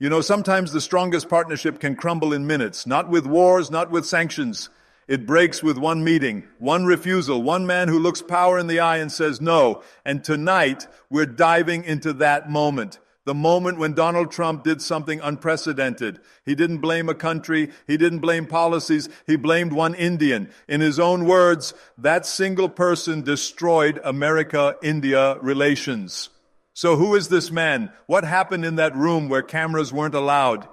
You know, sometimes the strongest partnership can crumble in minutes, not with wars, not with sanctions. It breaks with one meeting, one refusal, one man who looks power in the eye and says no. And tonight, we're diving into that moment. The moment when Donald Trump did something unprecedented. He didn't blame a country. He didn't blame policies. He blamed one Indian. In his own words, that single person destroyed America-India relations. So who is this man? What happened in that room where cameras weren't allowed?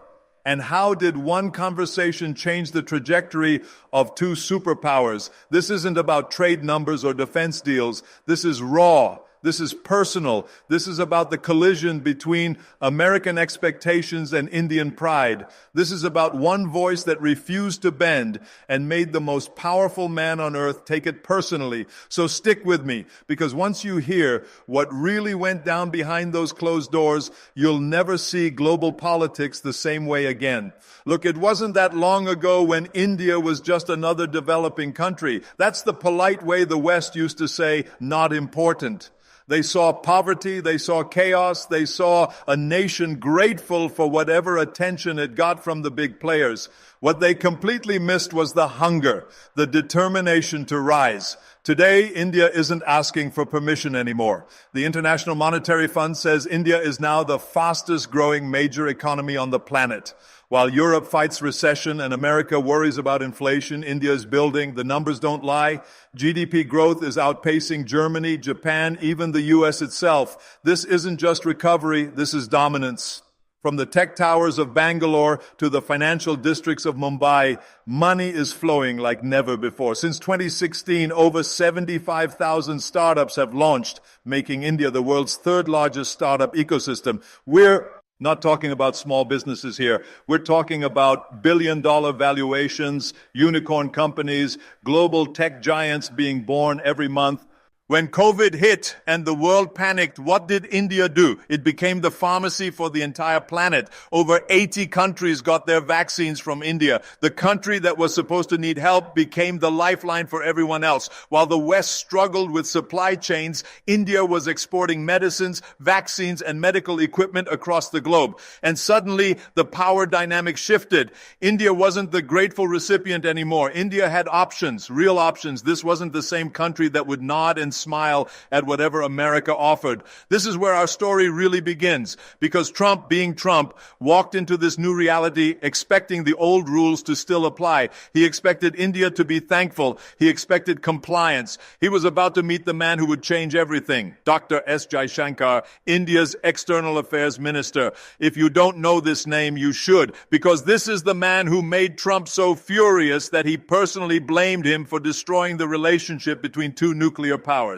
And how did one conversation change the trajectory of two superpowers? This isn't about trade numbers or defense deals. This is raw. This is personal. This is about the collision between American expectations and Indian pride. This is about one voice that refused to bend and made the most powerful man on earth take it personally. So stick with me, because once you hear what really went down behind those closed doors, you'll never see global politics the same way again. Look, it wasn't that long ago when India was just another developing country. That's the polite way the West used to say, not important. They saw poverty, they saw chaos, they saw a nation grateful for whatever attention it got from the big players. What they completely missed was the hunger, the determination to rise. Today, India isn't asking for permission anymore. The International Monetary Fund says India is now the fastest growing major economy on the planet. While Europe fights recession and America worries about inflation, India is building. The numbers don't lie. GDP growth is outpacing Germany, Japan, even the U.S. itself. This isn't just recovery, this is dominance. From the tech towers of Bangalore to the financial districts of Mumbai, money is flowing like never before. Since 2016, over 75,000 startups have launched, making India the world's third largest startup ecosystem. We're not talking about small businesses here. We're talking about billion-dollar valuations, unicorn companies, global tech giants being born every month. When COVID hit and the world panicked, what did India do? It became the pharmacy for the entire planet. Over 80 countries got their vaccines from India. The country that was supposed to need help became the lifeline for everyone else. While the West struggled with supply chains, India was exporting medicines, vaccines, and medical equipment across the globe. And suddenly, the power dynamic shifted. India wasn't the grateful recipient anymore. India had options, real options. This wasn't the same country that would nod and smile at whatever America offered. This is where our story really begins, because Trump, being Trump, walked into this new reality expecting the old rules to still apply. He expected India to be thankful. He expected compliance. He was about to meet the man who would change everything, Dr. S. Jaishankar, India's External Affairs Minister. If you don't know this name, you should, because this is the man who made Trump so furious that he personally blamed him for destroying the relationship between two nuclear powers.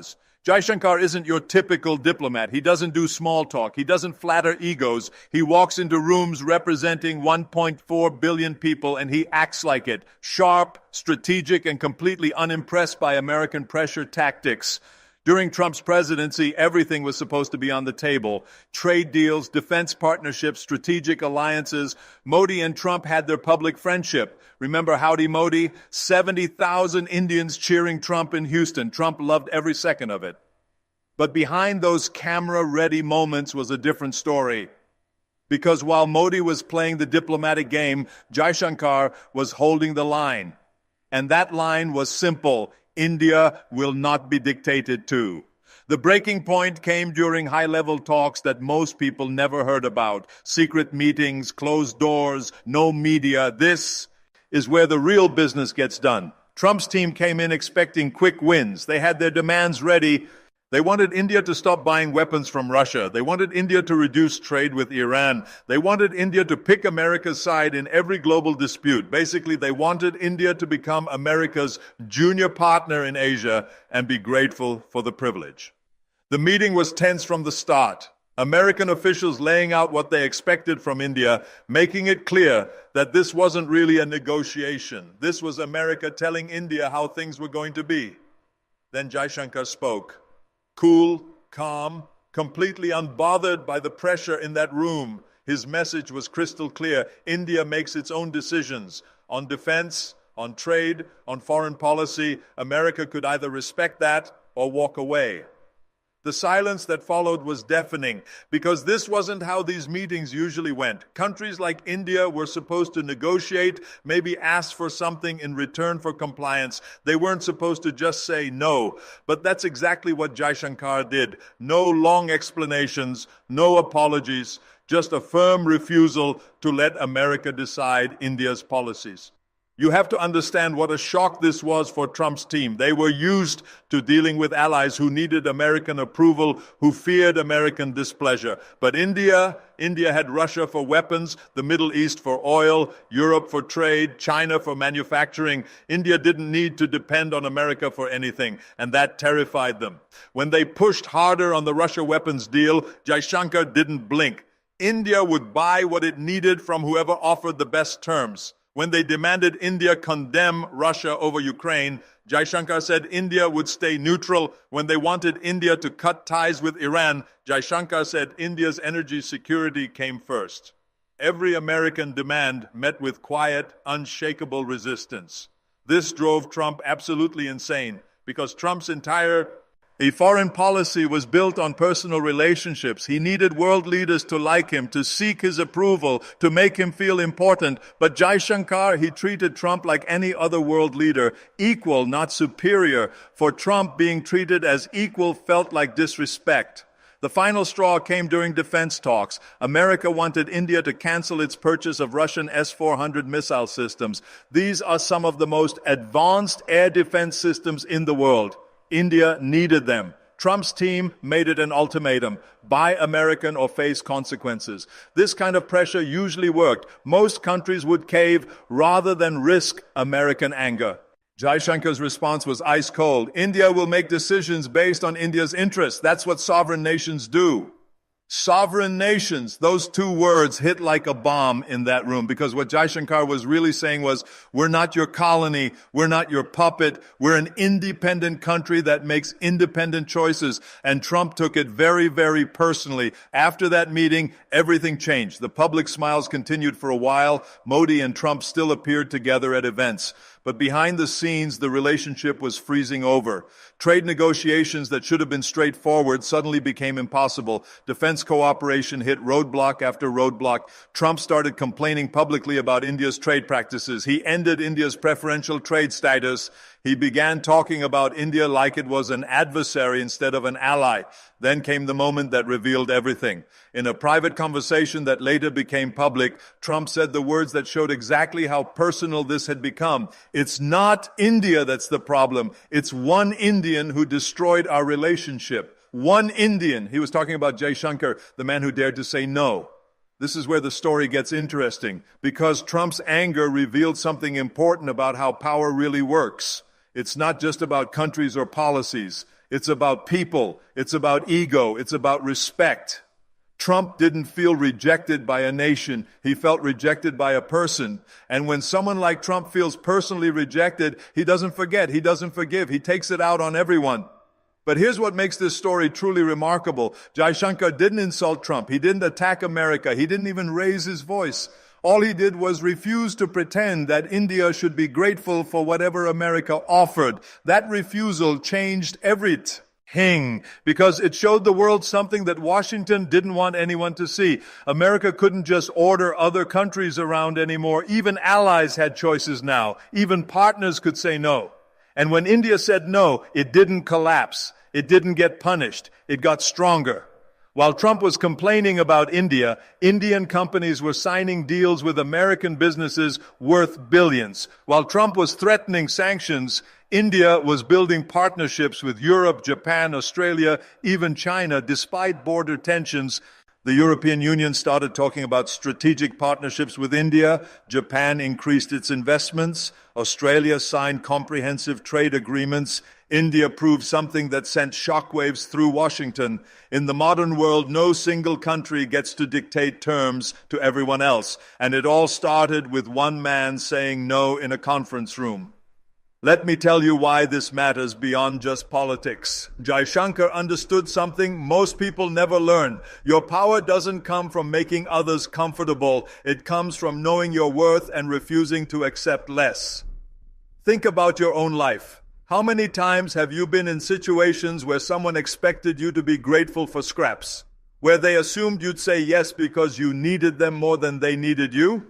Jaishankar isn't your typical diplomat. He doesn't do small talk. He doesn't flatter egos. He walks into rooms representing 1.4 billion people and he acts like it. Sharp, strategic, and completely unimpressed by American pressure tactics. During Trump's presidency, everything was supposed to be on the table. Trade deals, defense partnerships, strategic alliances. Modi and Trump had their public friendship. Remember Howdy Modi? 70,000 Indians cheering Trump in Houston. Trump loved every second of it. But behind those camera-ready moments was a different story. Because while Modi was playing the diplomatic game, Jaishankar was holding the line. And that line was simple. India will not be dictated to. The breaking point came during high-level talks that most people never heard about. Secret meetings, closed doors, no media. This is where the real business gets done. Trump's team came in expecting quick wins. They had their demands ready. They wanted India to stop buying weapons from Russia. They wanted India to reduce trade with Iran. They wanted India to pick America's side in every global dispute. Basically, they wanted India to become America's junior partner in Asia and be grateful for the privilege. The meeting was tense from the start. American officials laying out what they expected from India, making it clear that this wasn't really a negotiation. This was America telling India how things were going to be. Then Jaishankar spoke. Cool, calm, completely unbothered by the pressure in that room. His message was crystal clear. India makes its own decisions on defense, on trade, on foreign policy. America could either respect that or walk away. The silence that followed was deafening, because this wasn't how these meetings usually went. Countries like India were supposed to negotiate, maybe ask for something in return for compliance. They weren't supposed to just say no. But that's exactly what Jaishankar did. No long explanations, no apologies, just a firm refusal to let America decide India's policies. You have to understand what a shock this was for Trump's team. They were used to dealing with allies who needed American approval, who feared American displeasure. But India had Russia for weapons, the Middle East for oil, Europe for trade, China for manufacturing. India didn't need to depend on America for anything, and that terrified them. When they pushed harder on the Russia weapons deal, Jaishankar didn't blink. India would buy what it needed from whoever offered the best terms. When they demanded India condemn Russia over Ukraine, Jaishankar said India would stay neutral. When they wanted India to cut ties with Iran, Jaishankar said India's energy security came first. Every American demand met with quiet, unshakable resistance. This drove Trump absolutely insane, because Trump's entire foreign policy was built on personal relationships. He needed world leaders to like him, to seek his approval, to make him feel important. But Jaishankar, he treated Trump like any other world leader, equal, not superior. For Trump, being treated as equal felt like disrespect. The final straw came during defense talks. America wanted India to cancel its purchase of Russian S-400 missile systems. These are some of the most advanced air defense systems in the world. India needed them. Trump's team made it an ultimatum: buy American or face consequences. This kind of pressure usually worked. Most countries would cave rather than risk American anger. Jaishankar's response was ice cold. India will make decisions based on India's interests. That's what sovereign nations do. Sovereign nations, those two words hit like a bomb in that room, because what Jaishankar was really saying was, we're not your colony, we're not your puppet, we're an independent country that makes independent choices. And Trump took it very, very personally. After that meeting, everything changed. The public smiles continued for a while. Modi and Trump still appeared together at events. But behind the scenes, the relationship was freezing over. Trade negotiations that should have been straightforward suddenly became impossible. Defense cooperation hit roadblock after roadblock. Trump started complaining publicly about India's trade practices. He ended India's preferential trade status. He began talking about India like it was an adversary instead of an ally. Then came the moment that revealed everything. In a private conversation that later became public, Trump said the words that showed exactly how personal this had become. It's not India that's the problem. It's one Indian who destroyed our relationship. One Indian. He was talking about Jaishankar, the man who dared to say no. This is where the story gets interesting, because Trump's anger revealed something important about how power really works. It's not just about countries or policies. It's about people. It's about ego. It's about respect. Trump didn't feel rejected by a nation. He felt rejected by a person. And when someone like Trump feels personally rejected, he doesn't forget. He doesn't forgive. He takes it out on everyone. But here's what makes this story truly remarkable. Jaishankar didn't insult Trump. He didn't attack America. He didn't even raise his voice. All he did was refuse to pretend that India should be grateful for whatever America offered. That refusal changed everything, because it showed the world something that Washington didn't want anyone to see. America couldn't just order other countries around anymore. Even allies had choices now. Even partners could say no. And when India said no, it didn't collapse. It didn't get punished. It got stronger. While Trump was complaining about India, Indian companies were signing deals with American businesses worth billions. While Trump was threatening sanctions, India was building partnerships with Europe, Japan, Australia, even China. Despite border tensions, the European Union started talking about strategic partnerships with India. Japan increased its investments. Australia signed comprehensive trade agreements. India proved something that sent shockwaves through Washington. In the modern world, no single country gets to dictate terms to everyone else. And it all started with one man saying no in a conference room. Let me tell you why this matters beyond just politics. Jaishankar understood something most people never learn. Your power doesn't come from making others comfortable. It comes from knowing your worth and refusing to accept less. Think about your own life. How many times have you been in situations where someone expected you to be grateful for scraps? Where they assumed you'd say yes because you needed them more than they needed you?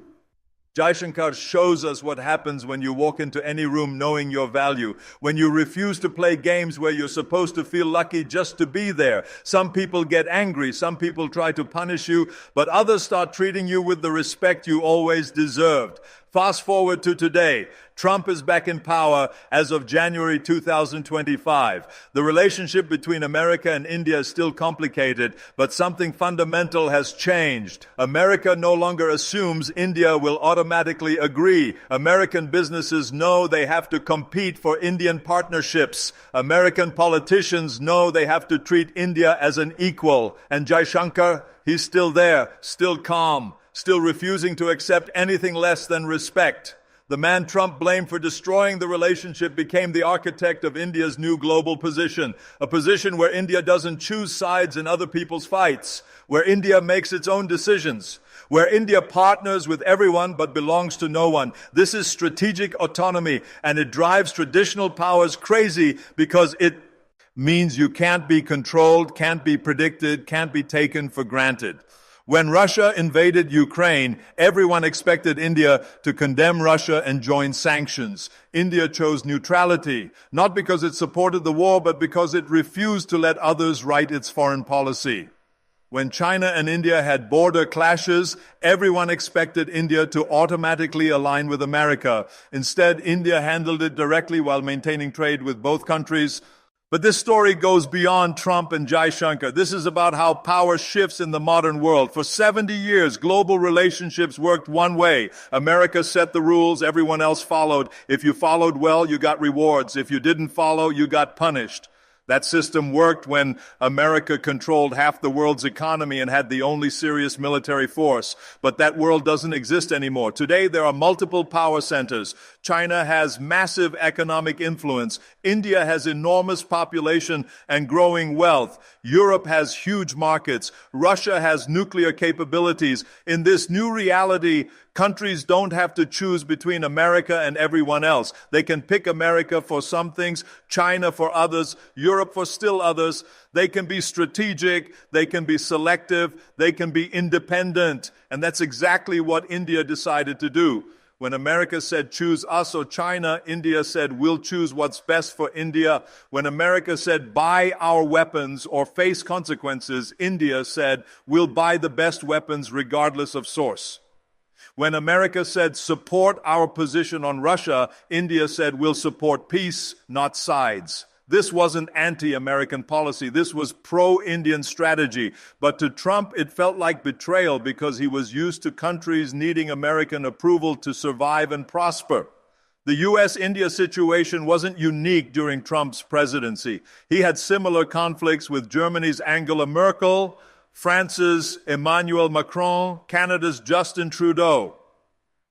Jaishankar shows us what happens when you walk into any room knowing your value, when you refuse to play games where you're supposed to feel lucky just to be there. Some people get angry, some people try to punish you, but others start treating you with the respect you always deserved. Fast forward to today. Trump is back in power as of January 2025. The relationship between America and India is still complicated, but something fundamental has changed. America no longer assumes India will automatically agree. American businesses know they have to compete for Indian partnerships. American politicians know they have to treat India as an equal. And Jaishankar, he's still there, still calm, still refusing to accept anything less than respect. The man Trump blamed for destroying the relationship became the architect of India's new global position, a position where India doesn't choose sides in other people's fights, where India makes its own decisions, where India partners with everyone but belongs to no one. This is strategic autonomy, and it drives traditional powers crazy because it means you can't be controlled, can't be predicted, can't be taken for granted. When Russia invaded Ukraine, everyone expected India to condemn Russia and join sanctions. India chose neutrality, not because it supported the war, but because it refused to let others write its foreign policy. When China and India had border clashes, everyone expected India to automatically align with America. Instead, India handled it directly while maintaining trade with both countries. But this story goes beyond Trump and Jaishankar. This is about how power shifts in the modern world. For 70 years, global relationships worked one way. America set the rules, everyone else followed. If you followed well, you got rewards. If you didn't follow, you got punished. That system worked when America controlled half the world's economy and had the only serious military force. But that world doesn't exist anymore. Today, there are multiple power centers. China has massive economic influence. India has enormous population and growing wealth. Europe has huge markets. Russia has nuclear capabilities. In this new reality, countries don't have to choose between America and everyone else. They can pick America for some things, China for others, Europe for still others. They can be strategic, they can be selective, they can be independent. And that's exactly what India decided to do. When America said, choose us or China, India said, we'll choose what's best for India. When America said, buy our weapons or face consequences, India said, we'll buy the best weapons regardless of source. When America said, support our position on Russia, India said, we'll support peace, not sides. This wasn't anti-American policy. This was pro-Indian strategy. But to Trump, it felt like betrayal because he was used to countries needing American approval to survive and prosper. The U.S.-India situation wasn't unique during Trump's presidency. He had similar conflicts with Germany's Angela Merkel, France's Emmanuel Macron, Canada's Justin Trudeau.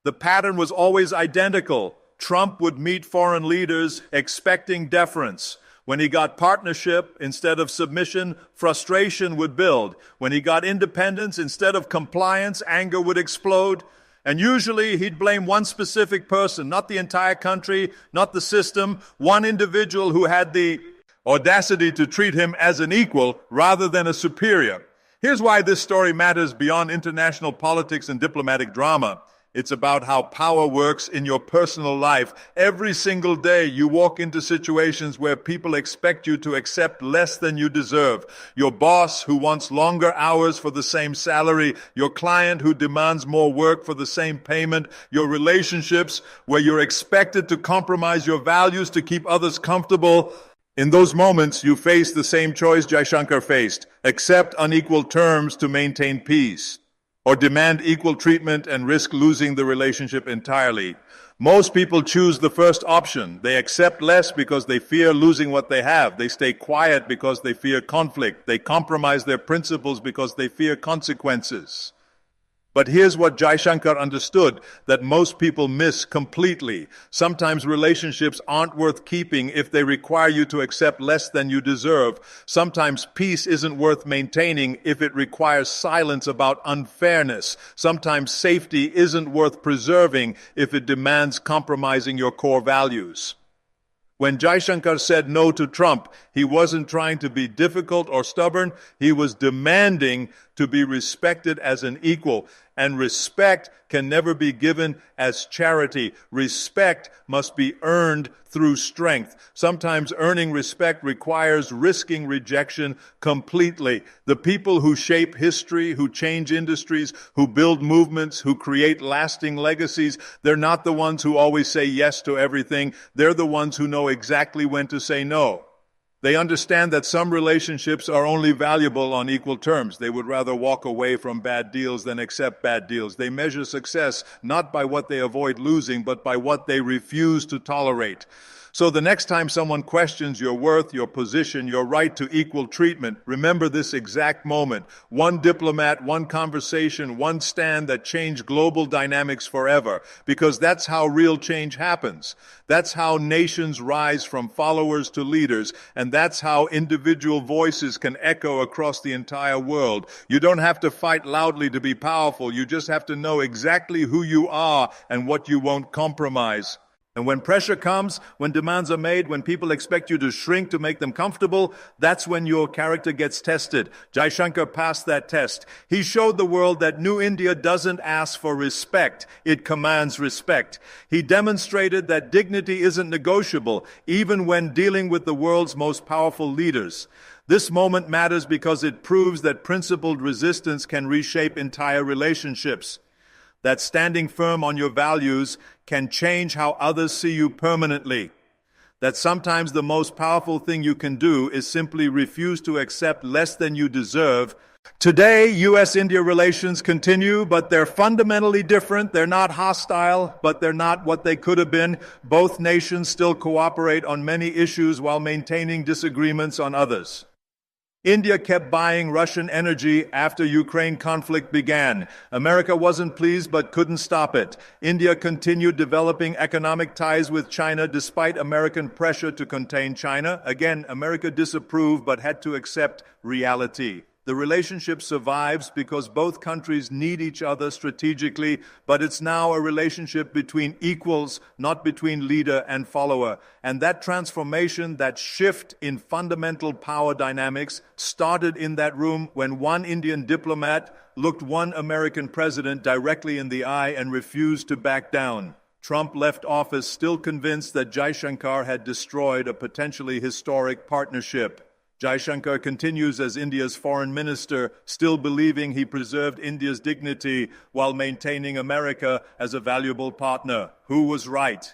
The pattern was always identical. Trump would meet foreign leaders expecting deference. When he got partnership instead of submission, frustration would build. When he got independence instead of compliance, anger would explode. And usually he'd blame one specific person, not the entire country, not the system, one individual who had the audacity to treat him as an equal rather than a superior. Here's why this story matters beyond international politics and diplomatic drama. It's about how power works in your personal life. Every single day you walk into situations where people expect you to accept less than you deserve. Your boss who wants longer hours for the same salary. Your client who demands more work for the same payment. Your relationships where you're expected to compromise your values to keep others comfortable. In those moments, you face the same choice Jaishankar faced. Accept unequal terms to maintain peace, or demand equal treatment and risk losing the relationship entirely. Most people choose the first option. They accept less because they fear losing what they have. They stay quiet because they fear conflict. They compromise their principles because they fear consequences. But here's what Jaishankar understood that most people miss completely. Sometimes relationships aren't worth keeping if they require you to accept less than you deserve. Sometimes peace isn't worth maintaining if it requires silence about unfairness. Sometimes safety isn't worth preserving if it demands compromising your core values. When Jaishankar said no to Trump, he wasn't trying to be difficult or stubborn. He was demanding to be respected as an equal. And respect can never be given as charity. Respect must be earned through strength. Sometimes earning respect requires risking rejection completely. The people who shape history, who change industries, who build movements, who create lasting legacies, they're not the ones who always say yes to everything. They're the ones who know exactly when to say no. They understand that some relationships are only valuable on equal terms. They would rather walk away from bad deals than accept bad deals. They measure success not by what they avoid losing, but by what they refuse to tolerate. So the next time someone questions your worth, your position, your right to equal treatment, remember this exact moment. One diplomat, one conversation, one stand that changed global dynamics forever. Because that's how real change happens. That's how nations rise from followers to leaders. And that's how individual voices can echo across the entire world. You don't have to fight loudly to be powerful. You just have to know exactly who you are and what you won't compromise. And when pressure comes, when demands are made, when people expect you to shrink to make them comfortable, that's when your character gets tested. Jaishankar passed that test. He showed the world that New India doesn't ask for respect, it commands respect. He demonstrated that dignity isn't negotiable, even when dealing with the world's most powerful leaders. This moment matters because it proves that principled resistance can reshape entire relationships. That standing firm on your values can change how others see you permanently. That sometimes the most powerful thing you can do is simply refuse to accept less than you deserve. Today, U.S.-India relations continue, but they're fundamentally different. They're not hostile, but they're not what they could have been. Both nations still cooperate on many issues while maintaining disagreements on others. India kept buying Russian energy after Ukraine conflict began. America wasn't pleased but couldn't stop it. India continued developing economic ties with China despite American pressure to contain China. Again, America disapproved but had to accept reality. The relationship survives because both countries need each other strategically, but it's now a relationship between equals, not between leader and follower. And that transformation, that shift in fundamental power dynamics, started in that room when one Indian diplomat looked one American president directly in the eye and refused to back down. Trump left office still convinced that Jaishankar had destroyed a potentially historic partnership. Jaishankar continues as India's foreign minister, still believing he preserved India's dignity while maintaining America as a valuable partner. Who was right?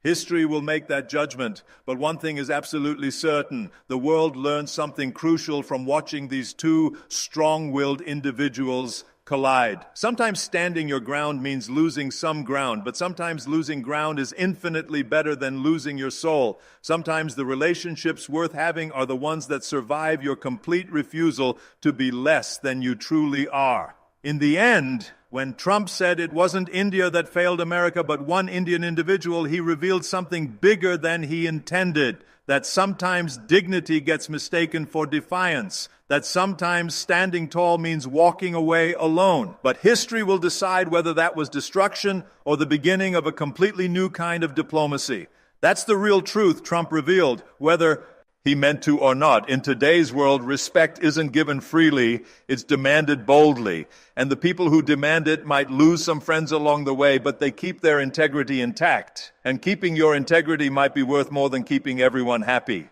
History will make that judgment, but one thing is absolutely certain. The world learned something crucial from watching these two strong-willed individuals collide. Sometimes standing your ground means losing some ground, but sometimes losing ground is infinitely better than losing your soul. Sometimes the relationships worth having are the ones that survive your complete refusal to be less than you truly are. In the end, when Trump said it wasn't India that failed America, but one Indian individual, he revealed something bigger than he intended. That sometimes dignity gets mistaken for defiance. That sometimes standing tall means walking away alone. But history will decide whether that was destruction or the beginning of a completely new kind of diplomacy. That's the real truth Trump revealed, whether he meant to or not. In today's world, respect isn't given freely, it's demanded boldly. And the people who demand it might lose some friends along the way, but they keep their integrity intact. And keeping your integrity might be worth more than keeping everyone happy.